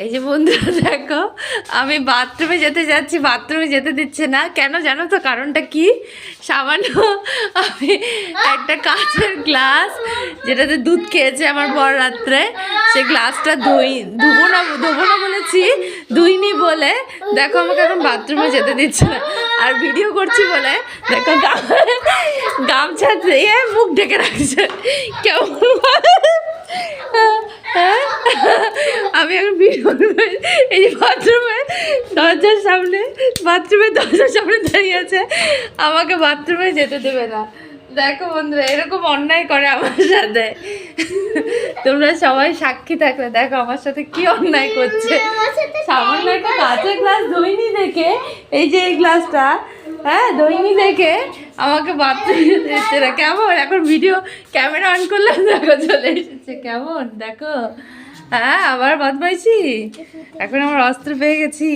এই যে বন্ধুরা দেখো, আমি বাথরুমে যেতে যাচ্ছি, বাথরুমে যেতে দিচ্ছে না কেন জানো তো? কারণটা কি? সামান্য আমি একটা কাঁচের গ্লাস যেটাতে দুধ খেয়েছে আমার বর রাত্রে, সেই গ্লাসটা ধুবো না বলেছি, ধুইনি বলে দেখো আমাকে এখন বাথরুমে যেতে দিচ্ছে না। আর ভিডিও করছি বলে দেখো গামছা দিয়ে মুখ ঢেকে রাখছে কেমন। আমি এখন এই যে বাথরুমের দরজার সামনে দাঁড়িয়ে আছে, আমাকে বাথরুমে যেতে দেবে না। দেখো বন্ধুরা, এরকম অন্যায় করে আমার সাথে। তোমরা সবাই সাক্ষী থাকলে দেখো আমার সাথে কি অন্যায় করছে। সামান্য একটা কাঁচের গ্লাস ধুইনি দেখে, এই যে এই গ্লাসটা, হ্যাঁ ধুইনি দেখে আমাকে বাথরুমে যেতে দিচ্ছে না। কেমন এখন ভিডিও ক্যামেরা অন করলে দেখো চলে এসেছে, কেমন দেখো। হ্যাঁ আবার বদমাইশি, এখন আমার অস্ত্র পেয়ে গেছি।